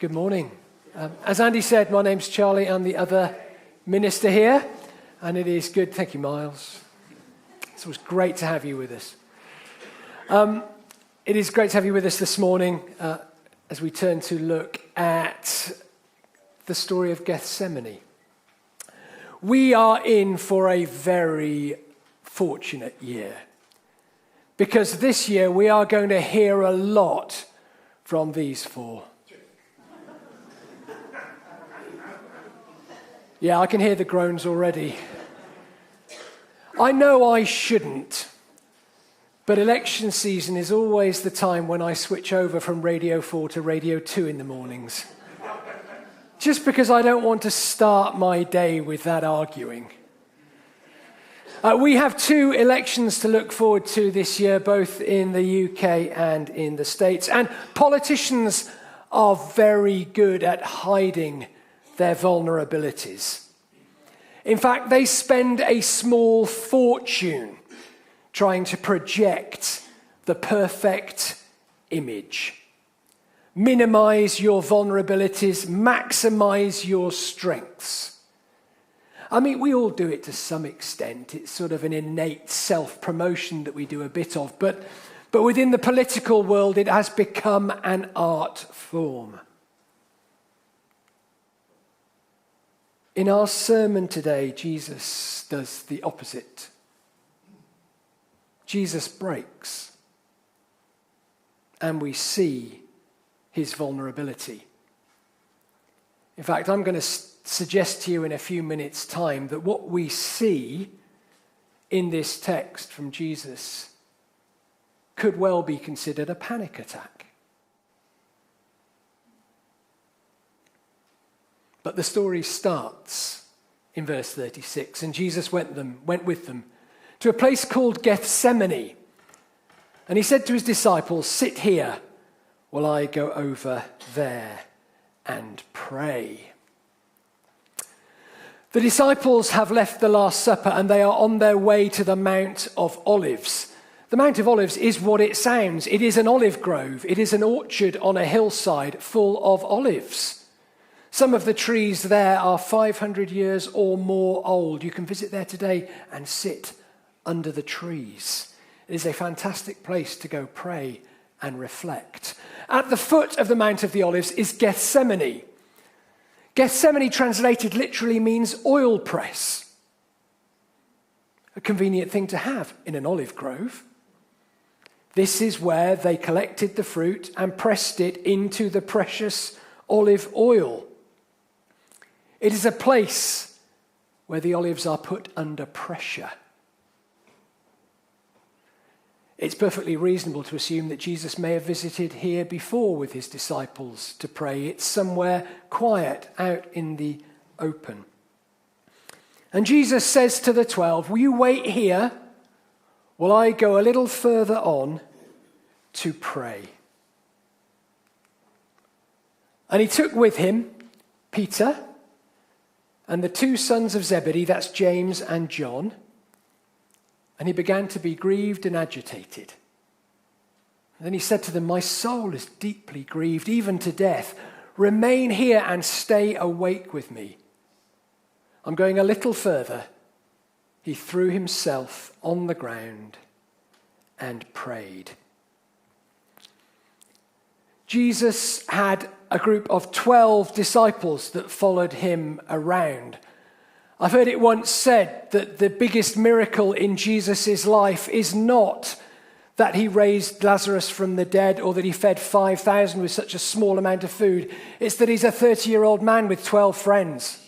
Good morning. As Andy said, my name's Charlie. I'm the other minister here, and it is good. Thank you, Miles. It's always great to have you with us. It is great to have you with us this morning as we turn to look at the story of Gethsemane. We are in for a very fortunate year, because this year we are going to hear a lot from these four. Yeah, I can hear the groans already. I know I shouldn't, but election season is always the time when I switch over from Radio 4 to Radio 2 in the mornings. Just because I don't want to start my day with that arguing. We have two elections to look forward to this year, both in the UK and in the States. And politicians are very good at hiding their vulnerabilities. In fact, they spend a small fortune trying to project the perfect image. Minimize your vulnerabilities, maximize your strengths. I mean, we all do it to some extent. It's sort of an innate self-promotion that we do a bit of. But within the political world, it has become an art form. In our sermon today, Jesus does the opposite. Jesus breaks, and we see his vulnerability. In fact, I'm going to suggest to you in a few minutes' time that what we see in this text from Jesus could well be considered a panic attack. But the story starts in verse 36, and Jesus went with them to a place called Gethsemane. And he said to his disciples, "Sit here while I go over there and pray." The disciples have left the Last Supper and they are on their way to the Mount of Olives. The Mount of Olives is what it sounds. It is an olive grove. It is an orchard on a hillside full of olives. Some of the trees there are 500 years or more old. You can visit there today and sit under the trees. It is a fantastic place to go pray and reflect. At the foot of the Mount of the Olives is Gethsemane. Gethsemane translated literally means oil press. A convenient thing to have in an olive grove. This is where they collected the fruit and pressed it into the precious olive oil. It is a place where the olives are put under pressure. It's perfectly reasonable to assume that Jesus may have visited here before with his disciples to pray. It's somewhere quiet out in the open. And Jesus says to the 12, "Will you wait here while I go a little further on to pray?" And he took with him Peter and the two sons of Zebedee, that's James and John, and he began to be grieved and agitated. And then he said to them, "My soul is deeply grieved, even to death. Remain here and stay awake with me." I'm going a little further. He threw himself on the ground and prayed. Jesus had a group of 12 disciples that followed him around. I've heard it once said that the biggest miracle in Jesus' life is not that he raised Lazarus from the dead or that he fed 5,000 with such a small amount of food. It's that he's a 30-year-old man with 12 friends.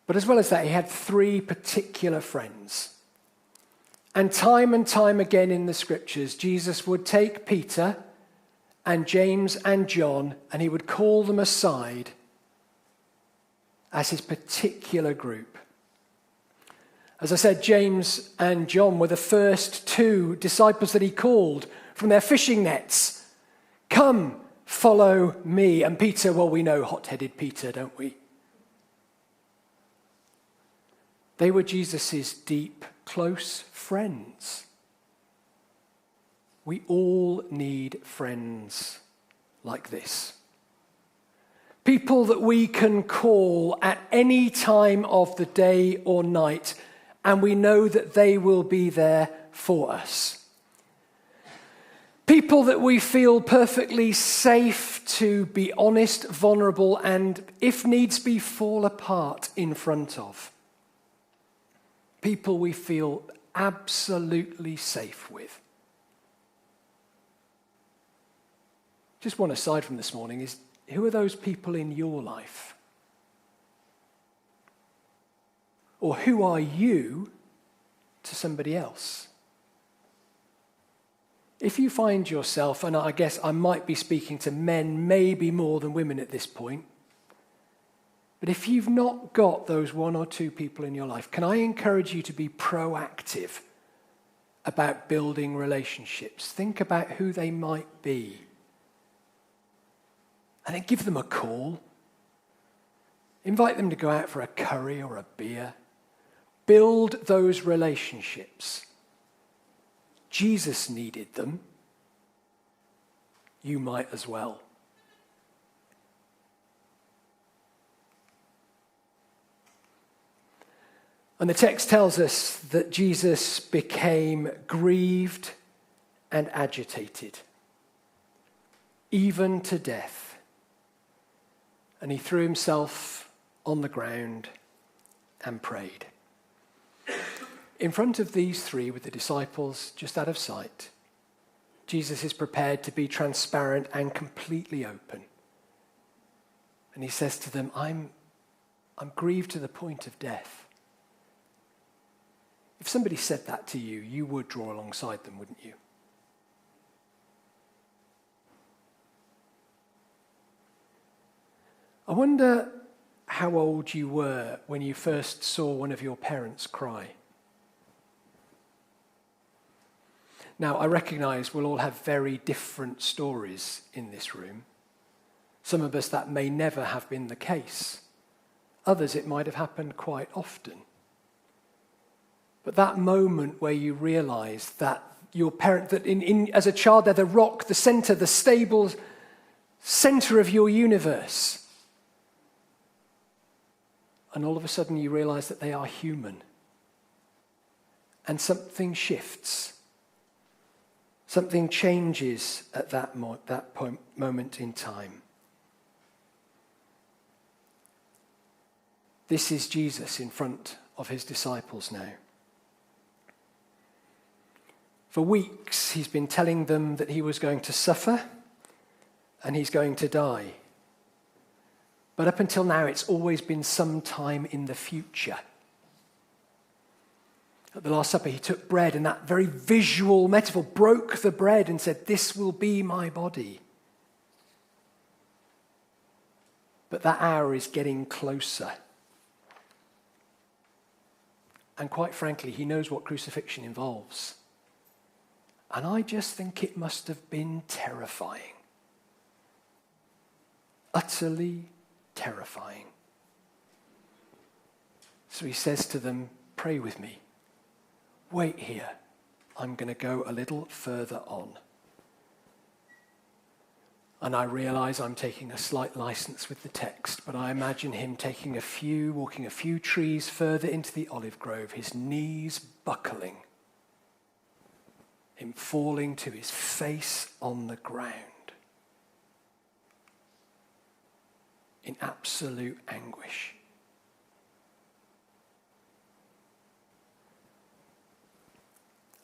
But as well as that, he had 3 particular friends. And time again in the scriptures, Jesus would take Peter and James and John, and he would call them aside as his particular group. As I said, James and John were the first 2 disciples that he called from their fishing nets. "Come, follow me." And Peter, well, we know hot-headed Peter, don't we? They were Jesus' deep, close friends. We all need friends like this. People that we can call at any time of the day or night, and we know that they will be there for us. People that we feel perfectly safe to be honest, vulnerable, and if needs be, fall apart in front of. People we feel absolutely safe with. Just one aside from this morning is, who are those people in your life? Or who are you to somebody else? If you find yourself, and I guess I might be speaking to men maybe more than women at this point, but if you've not got those one or two people in your life, can I encourage you to be proactive about building relationships? Think about who they might be. And then give them a call. Invite them to go out for a curry or a beer. Build those relationships. Jesus needed them. You might as well. And the text tells us that Jesus became grieved and agitated, even to death. And he threw himself on the ground and prayed. In front of these three, with the disciples just out of sight, Jesus is prepared to be transparent and completely open. And he says to them, I'm grieved to the point of death. If somebody said that to you, you would draw alongside them, wouldn't you? I wonder how old you were when you first saw one of your parents cry. Now, I recognize we'll all have very different stories in this room. Some of us, that may never have been the case. Others, it might have happened quite often. But that moment where you realize that your parent, that as a child, they're the rock, the center, the stable center of your universe. And all of a sudden you realize that they are human. And something shifts. Something changes at that moment in time. This is Jesus in front of his disciples now. For weeks, he's been telling them that he was going to suffer and he's going to die. But up until now, it's always been some time in the future. At the Last Supper, he took bread, and that very visual metaphor broke the bread and said, "This will be my body." But that hour is getting closer. And quite frankly, he knows what crucifixion involves. And I just think it must have been terrifying. Utterly terrifying. So he says to them, "Pray with me. Wait here. I'm going to go a little further on." And I realize I'm taking a slight license with the text, but I imagine him walking a few trees further into the olive grove, his knees buckling, him falling to his face on the ground in absolute anguish.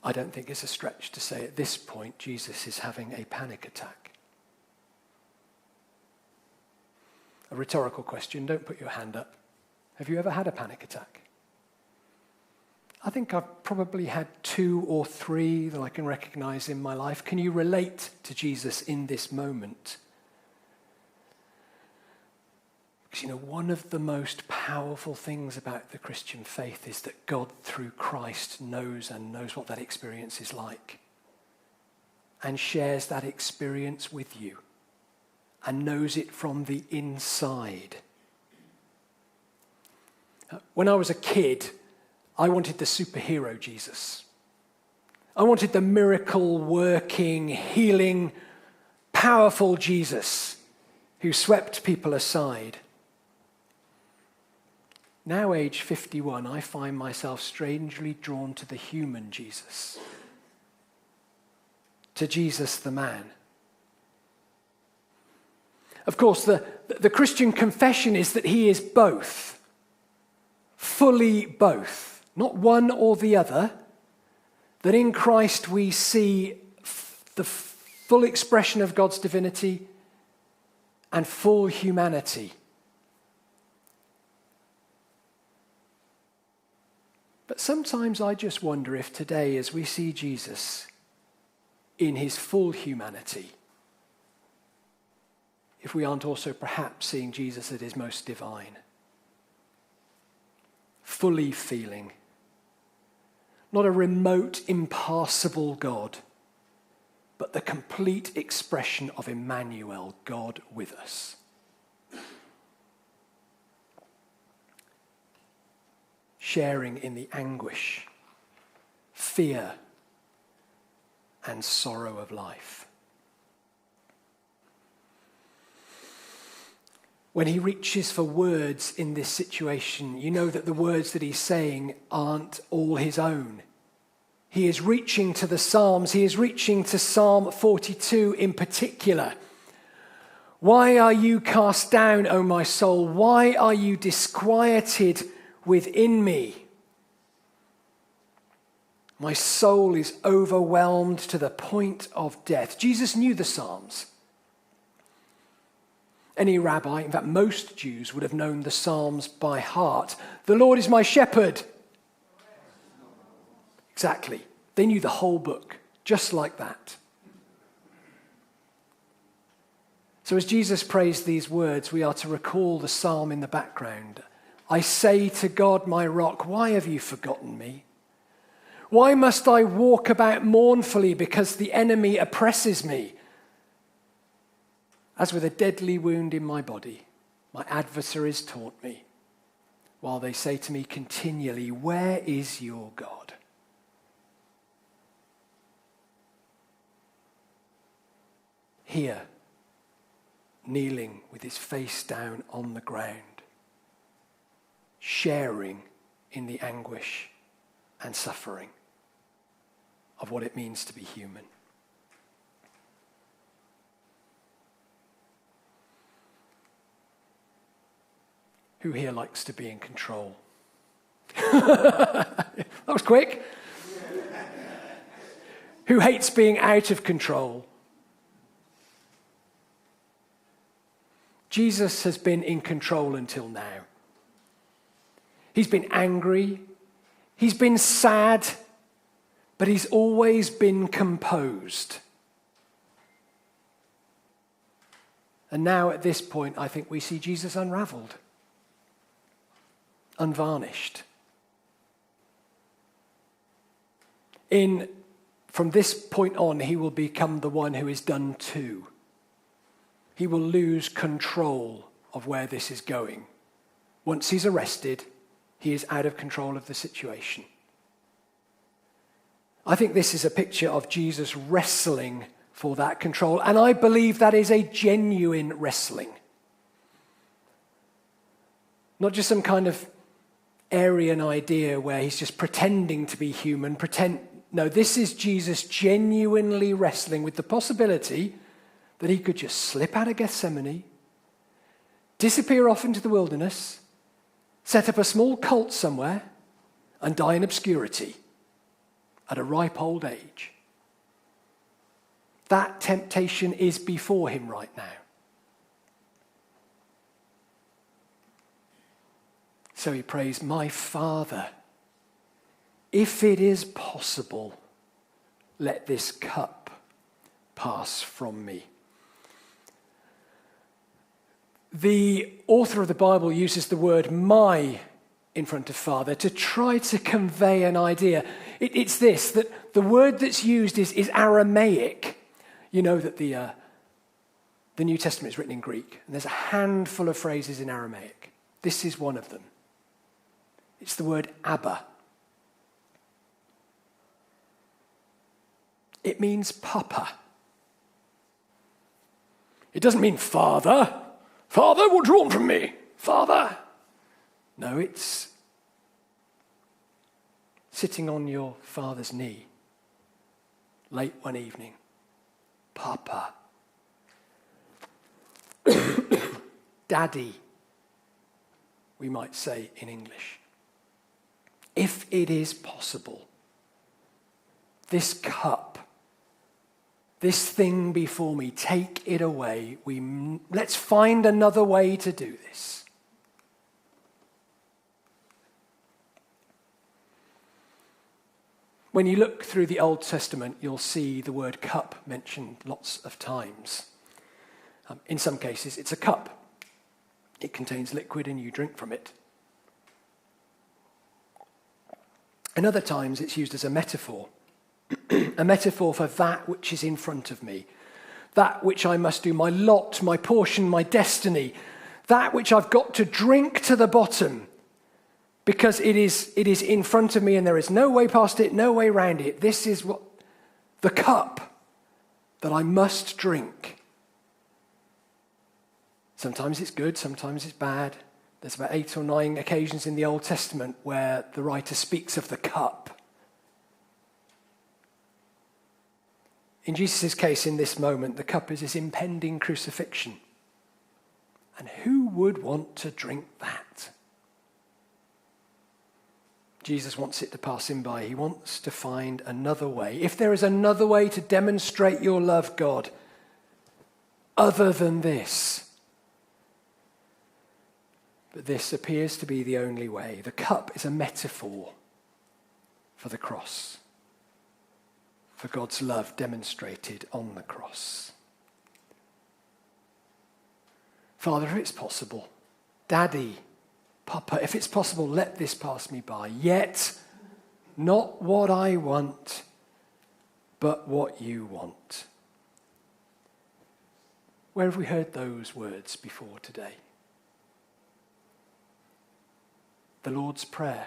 I don't think it's a stretch to say at this point Jesus is having a panic attack. A rhetorical question, don't put your hand up. Have you ever had a panic attack? I think I've probably had 2 or 3 that I can recognize in my life. Can you relate to Jesus in this moment? Because, one of the most powerful things about the Christian faith is that God, through Christ, knows what that experience is like and shares that experience with you and knows it from the inside. When I was a kid, I wanted the superhero Jesus. I wanted the miracle working, healing, powerful Jesus who swept people aside. Now, age 51, I find myself strangely drawn to the human Jesus, to Jesus the man. Of course, the Christian confession is that he is both, fully both, not one or the other, that in Christ we see the full expression of God's divinity and full humanity. But sometimes I just wonder if today, as we see Jesus in his full humanity, if we aren't also perhaps seeing Jesus at his most divine, fully feeling, not a remote, impassable God, but the complete expression of Emmanuel, God with us. Sharing in the anguish, fear, and sorrow of life. When he reaches for words in this situation, you know that the words that he's saying aren't all his own. He is reaching to the Psalms. He is reaching to Psalm 42 in particular. Why are you cast down, O my soul? Why are you disquieted within me? My soul is overwhelmed to the point of death. Jesus knew the Psalms. Any rabbi, in fact, most Jews would have known the Psalms by heart. The Lord is my shepherd. Exactly. They knew the whole book, just like that. So as Jesus prays these words, we are to recall the psalm in the background. I say to God, my rock, why have you forgotten me? Why must I walk about mournfully because the enemy oppresses me? As with a deadly wound in my body, my adversaries taunt me, while they say to me continually, where is your God? Here, kneeling with his face down on the ground, sharing in the anguish and suffering of what it means to be human. Who here likes to be in control? That was quick. Who hates being out of control? Jesus has been in control until now. He's been angry. He's been sad. But he's always been composed. And now at this point, I think we see Jesus unraveled. Unvarnished. From this point on, he will become the one who is done to. He will lose control of where this is going. Once he's arrested, he is out of control of the situation. I think this is a picture of Jesus wrestling for that control, and I believe that is a genuine wrestling. Not just some kind of Aryan idea where he's just pretending to be human. No, this is Jesus genuinely wrestling with the possibility that he could just slip out of Gethsemane, disappear off into the wilderness, set up a small cult somewhere, and die in obscurity at a ripe old age. That temptation is before him right now. So he prays, my Father, if it is possible, let this cup pass from me. The author of the Bible uses the word my in front of Father to try to convey an idea. It's this, that the word that's used is Aramaic. You know that the New Testament is written in Greek, and there's a handful of phrases in Aramaic. This is one of them. It's the word Abba. It means papa. It doesn't mean father. Father, what do you want from me? Father. No, it's sitting on your father's knee late one evening. Papa. Daddy, we might say in English. If it is possible, this cup, this thing before me, take it away. Let's find another way to do this. When you look through the Old Testament, you'll see the word cup mentioned lots of times. In some cases, it's a cup. It contains liquid and you drink from it. And other times, it's used as a metaphor. A metaphor for that which is in front of me. That which I must do, my lot, my portion, my destiny. That which I've got to drink to the bottom. Because it is in front of me and there is no way past it, no way around it. This is what the cup that I must drink. Sometimes it's good, sometimes it's bad. There's about 8 or 9 occasions in the Old Testament where the writer speaks of the cup. In Jesus' case, in this moment, the cup is his impending crucifixion. And who would want to drink that? Jesus wants it to pass him by. He wants to find another way. If there is another way to demonstrate your love, God, other than this, but this appears to be the only way. The cup is a metaphor for the cross, for God's love demonstrated on the cross. Father, if it's possible, Daddy, Papa, if it's possible, let this pass me by. Yet, not what I want, but what you want. Where have we heard those words before today? The Lord's Prayer.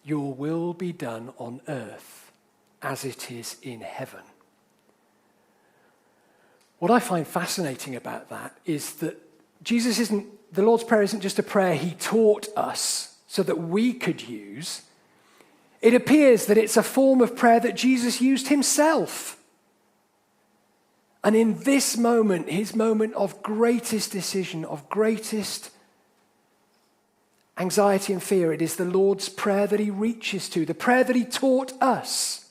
Your will be done on earth as it is in heaven. What I find fascinating about that is that the Lord's Prayer isn't just a prayer he taught us so that we could use. It appears that it's a form of prayer that Jesus used himself. And in this moment, his moment of greatest decision, of greatest anxiety and fear, it is the Lord's Prayer that he reaches to, the prayer that he taught us.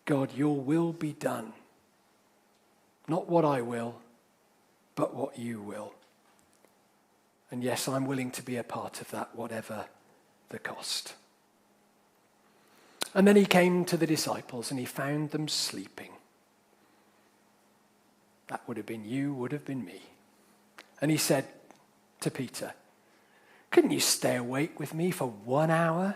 God, your will be done. Not what I will, but what you will. And yes, I'm willing to be a part of that, whatever the cost. And then he came to the disciples and he found them sleeping. That would have been you, would have been me. And he said to Peter, couldn't you stay awake with me for 1 hour?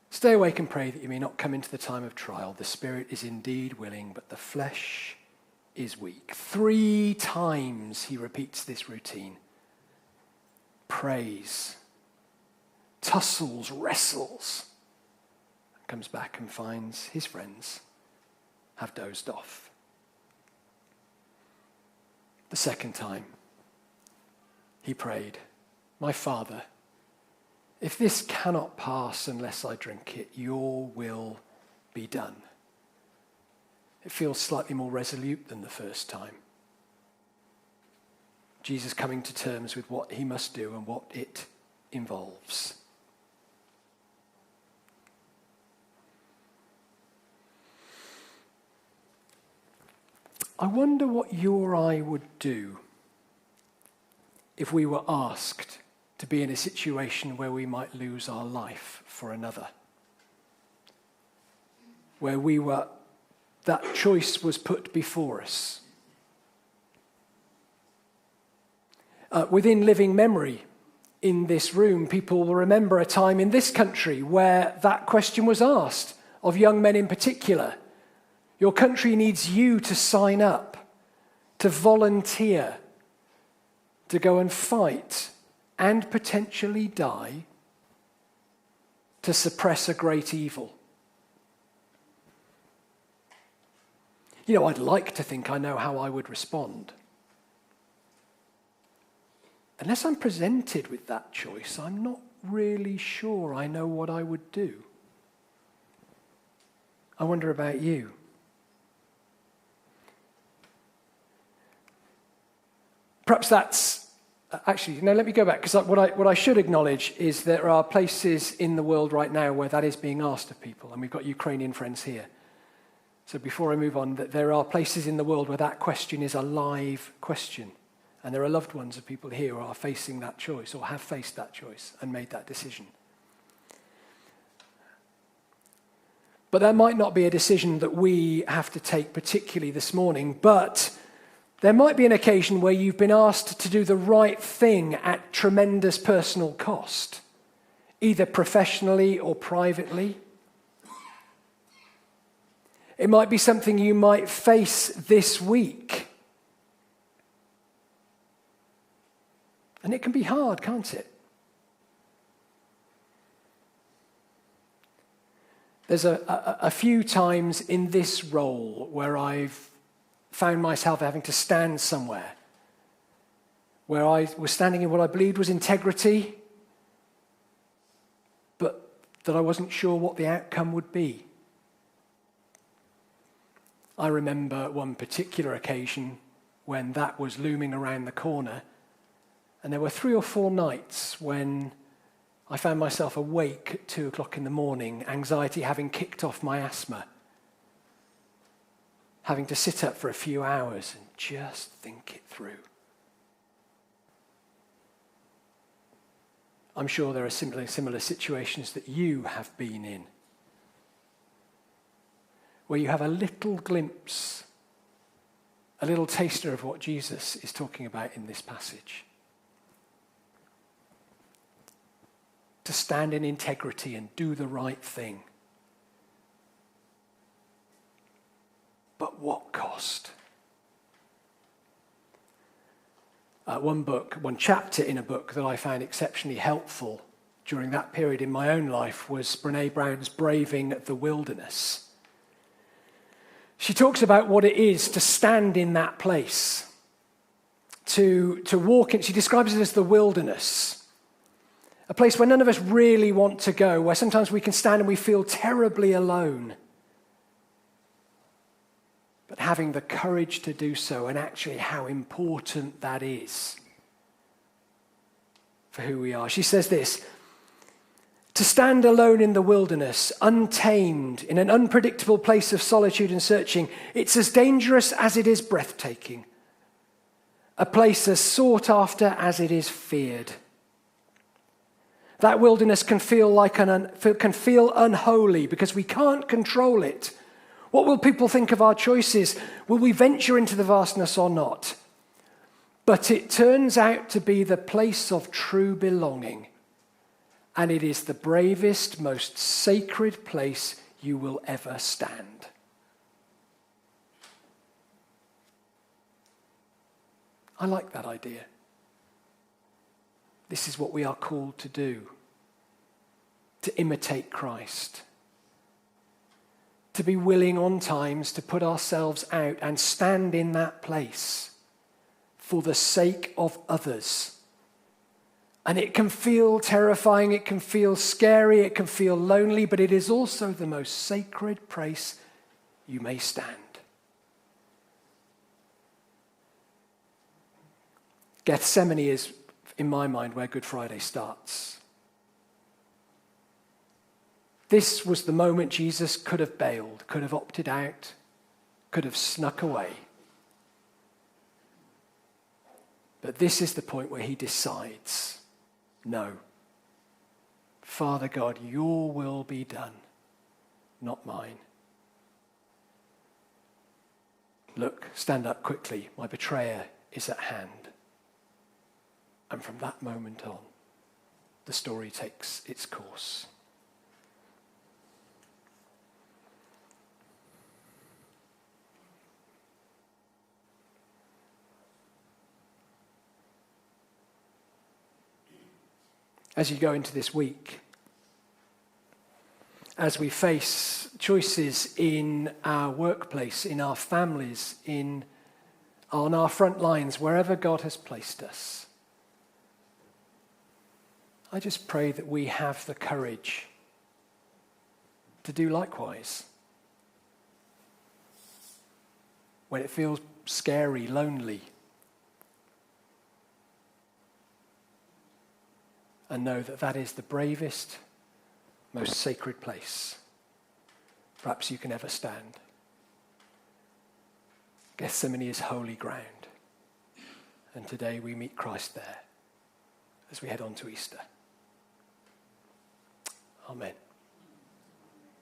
Stay awake and pray that you may not come into the time of trial. The spirit is indeed willing, but the flesh is weak. 3 times he repeats this routine. Prays, tussles, wrestles, and comes back and finds his friends have dozed off. The second time, he prayed, my Father, if this cannot pass unless I drink it, your will be done. It feels slightly more resolute than the first time. Jesus coming to terms with what he must do and what it involves. I wonder what you or I would do if we were asked to be in a situation where we might lose our life for another. Where that choice was put before us. Within living memory in this room, people will remember a time in this country where that question was asked of young men in particular. Your country needs you to sign up, to volunteer, to go and fight and potentially die to suppress a great evil? I'd like to think I know how I would respond. Unless I'm presented with that choice, I'm not really sure I know what I would do. I wonder about you. Perhaps that's, actually, no, let me go back, because what I should acknowledge is there are places in the world right now where that is being asked of people, and we've got Ukrainian friends here. So before I move on, that there are places in the world where that question is a live question. And there are loved ones of people here who are facing that choice or have faced that choice and made that decision. But that might not be a decision that we have to take particularly this morning, but there might be an occasion where you've been asked to do the right thing at tremendous personal cost, either professionally or privately. It might be something you might face this week. And it can be hard, can't it? There's a few times in this role where I've found myself having to stand somewhere, where I was standing in what I believed was integrity, but that I wasn't sure what the outcome would be. I remember one particular occasion when that was looming around the corner, and there were 3 or 4 nights when I found myself awake at 2 o'clock in the morning, anxiety having kicked off my asthma, having to sit up for a few hours and just think it through. I'm sure there are similar situations that you have been in, where you have a little glimpse, a little taster of what Jesus is talking about in this passage. To stand in integrity and do the right thing. But what cost? One chapter in a book that I found exceptionally helpful during that period in my own life was Brené Brown's Braving the Wilderness. She talks about what it is to stand in that place, to walk in. She describes it as the wilderness, a place where none of us really want to go, where sometimes we can stand and we feel terribly alone. But having the courage to do so, and actually how important that is for who we are. She says this: to stand alone in the wilderness, untamed, in an unpredictable place of solitude and searching, it's as dangerous as it is breathtaking. A place as sought after as it is feared. That wilderness can feel unholy because we can't control it. What will people think of our choices? Will we venture into the vastness or not? But it turns out to be the place of true belonging. And it is the bravest, most sacred place you will ever stand. I like that idea. This is what we are called to do. To imitate Christ. To be willing on times to put ourselves out and stand in that place for the sake of others. And it can feel terrifying, it can feel scary, it can feel lonely, but it is also the most sacred place you may stand. Gethsemane is, in my mind, where Good Friday starts. This was the moment Jesus could have bailed, could have opted out, could have snuck away. But this is the point where he decides, no, Father God, your will be done, not mine. Look, stand up quickly, my betrayer is at hand. And from that moment on, the story takes its course. As you go into this week, as we face choices in our workplace, in our families, on our front lines, wherever God has placed us. I just pray that we have the courage to do likewise. When it feels scary, lonely, and know that that is the bravest, most sacred place perhaps you can ever stand. Gethsemane is holy ground, and today we meet Christ there as we head on to Easter. Amen.